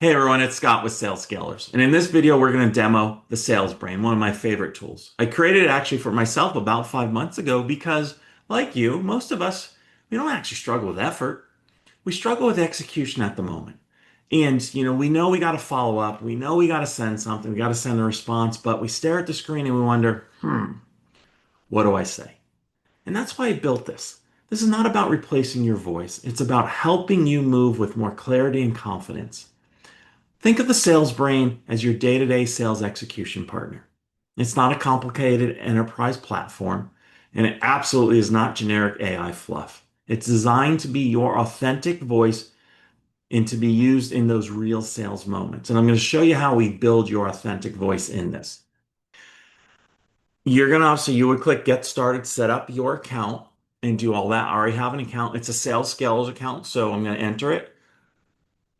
Hey everyone, it's Scott with Sales Scalers. And in this video, we're going to demo the Sales Brain, one of my favorite tools. I created it actually for myself about 5 months ago because, like you, most of us, we don't actually struggle with effort. We struggle with execution at the moment. And, we know we got to follow up. We know we got to send something. We got to send a response, but we stare at the screen and we wonder, what do I say? And that's why I built this. This is not about replacing your voice. It's about helping you move with more clarity and confidence. Think of the sales brain as your day-to-day sales execution partner. It's not a complicated enterprise platform, and it absolutely is not generic AI fluff. It's designed to be your authentic voice and to be used in those real sales moments. And I'm going to show you how we build your authentic voice in this. You're going to obviously, you would click Get Started, set up your account, and do all that. I already have an account. It's a Sales Scalers account, so I'm going to enter it.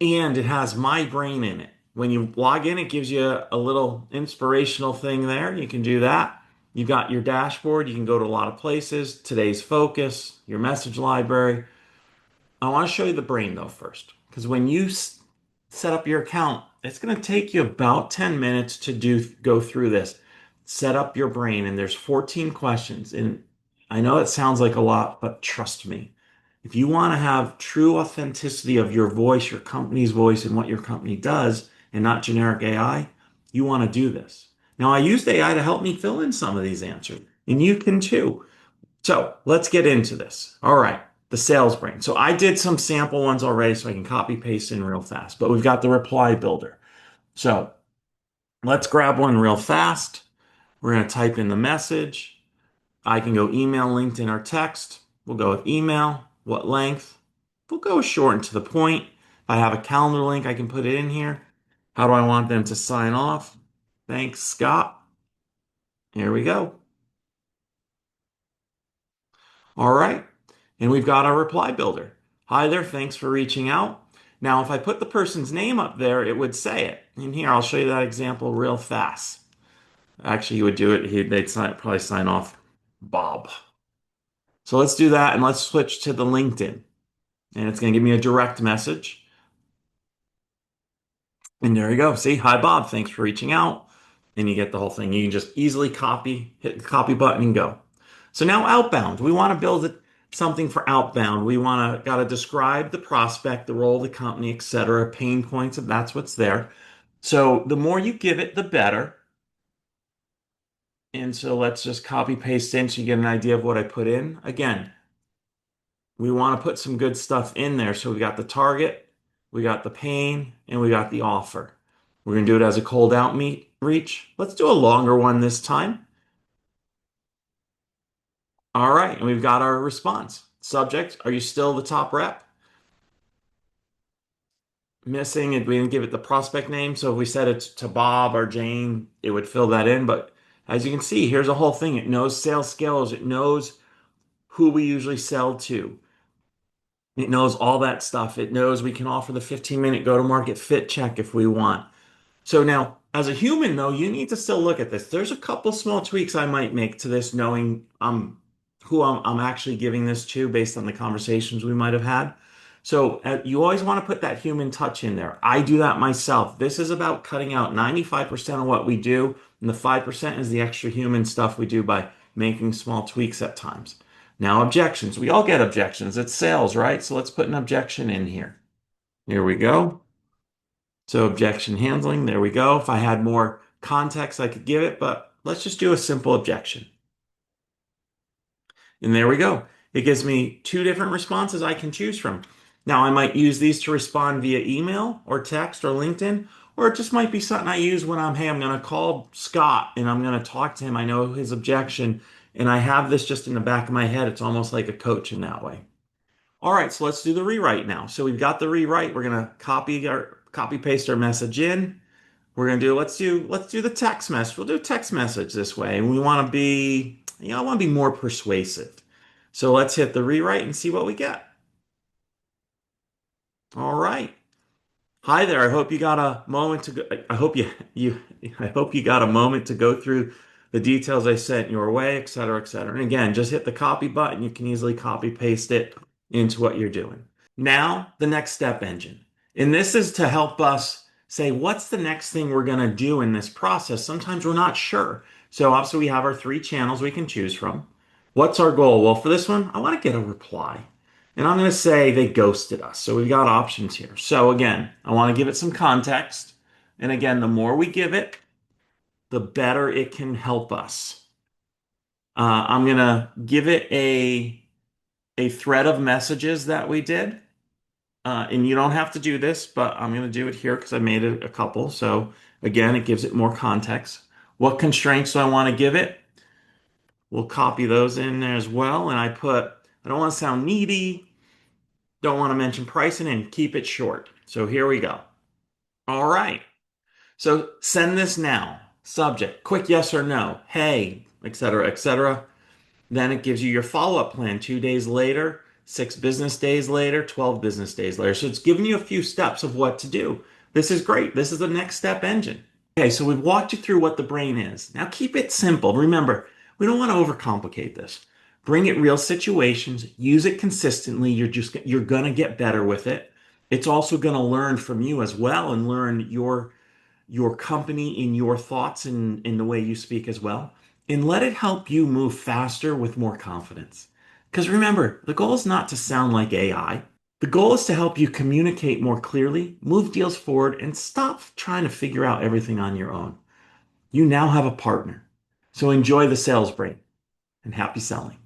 And it has my brain in it. When you log in, it gives you a little inspirational thing there. You can do that. You've got your dashboard. You can go to a lot of places. Today's focus, your message library. I want to show you the brain though first, because when you set up your account, it's going to take you about 10 minutes to go through this. Set up your brain, and there's 14 questions. And I know it sounds like a lot, but trust me, if you want to have true authenticity of your voice, your company's voice, and what your company does, and not generic AI, you want to do this. Now, I used AI to help me fill in some of these answers, and you can too. So let's get into this. All right, the sales brain. So I did some sample ones already, so I can copy paste in real fast, but we've got the reply builder. So let's grab one real fast. We're going to type in the message. I can go email, LinkedIn, or text. We'll go with email. What length? We'll go short and to the point. If I have a calendar link, I can put it in here. How do I want them to sign off? Thanks, Scott. Here we go. All right. And we've got our reply builder. Hi there, thanks for reaching out. Now, if I put the person's name up there, it would say it. And here, I'll show you that example real fast. Actually, you would do it. Probably sign off Bob. So let's do that, and let's switch to the LinkedIn. And it's going to give me a direct message. And there you go. See, hi, Bob. Thanks for reaching out. And you get the whole thing. You can just easily hit the copy button and go. So now outbound. We want to build something for outbound. We want to got to describe the prospect, the role of the company, etc., pain points, if that's what's there. So the more you give it, the better. And so let's just copy paste in so you get an idea of what I put in. Again, we want to put some good stuff in there. So we got the target, we got the pain, and we got the offer. We're going to do it as a cold out meet reach. Let's do a longer one this time. All right, and we've got our response. Subject, are you still the top rep? Missing, and we didn't give it the prospect name. So if we said it's to Bob or Jane, it would fill that in. But as you can see, here's a whole thing. It knows sales skills. It knows who we usually sell to. It knows all that stuff. It knows we can offer the 15-minute go-to-market fit check if we want. So now, as a human, though, you need to still look at this. There's a couple small tweaks I might make to this, knowing who I'm actually giving this to based on the conversations we might have had. So you always want to put that human touch in there. I do that myself. This is about cutting out 95% of what we do, and the 5% is the extra human stuff we do by making small tweaks at times. Now, objections. We all get objections. It's sales, right? So let's put an objection in here. Here we go. So objection handling, there we go. If I had more context, I could give it, but let's just do a simple objection. And there we go. It gives me two different responses I can choose from. Now, I might use these to respond via email or text or LinkedIn, or it just might be something I use when I'm going to call Scott and I'm going to talk to him. I know his objection, and I have this just in the back of my head. It's almost like a coach in that way. All right, so let's do the rewrite now. So we've got the rewrite. We're going to copy paste our message in. We're going to do let's do the text message. We'll do a text message this way. And we want to be, I want to be more persuasive. So let's hit the rewrite and see what we get. All right. Hi there. I hope you got a moment to go. I hope you I hope you got a moment to go through the details I sent your way, et cetera, et cetera. And again, just hit the copy button. You can easily copy paste it into what you're doing. Now, the next step engine. And this is to help us say, what's the next thing we're going to do in this process? Sometimes we're not sure. So obviously we have our three channels we can choose from. What's our goal? Well, for this one, I want to get a reply. And I'm going to say they ghosted us. So we've got options here. So again, I want to give it some context. And again, the more we give it, the better it can help us. I'm going to give it a thread of messages that we did. And you don't have to do this, but I'm going to do it here because I made it a couple. So again, it gives it more context. What constraints do I want to give it? We'll copy those in there as well. And I don't want to sound needy, don't want to mention pricing, and keep it short. So here we go. All right. So send this now. Subject, quick yes or no. Hey, etc., etc. Then it gives you your follow-up plan 2 days later, 6 business days later, 12 business days later. So it's giving you a few steps of what to do. This is great. This is the next step engine. Okay, so we've walked you through what the brain is. Now keep it simple. Remember, we don't want to overcomplicate this. Bring it real situations, use it consistently. You're gonna get better with it. It's also gonna learn from you as well and learn your company in your thoughts and in the way you speak as well. And let it help you move faster with more confidence. Because remember, the goal is not to sound like AI. The goal is to help you communicate more clearly, move deals forward, and stop trying to figure out everything on your own. You now have a partner. So enjoy the sales brain and happy selling.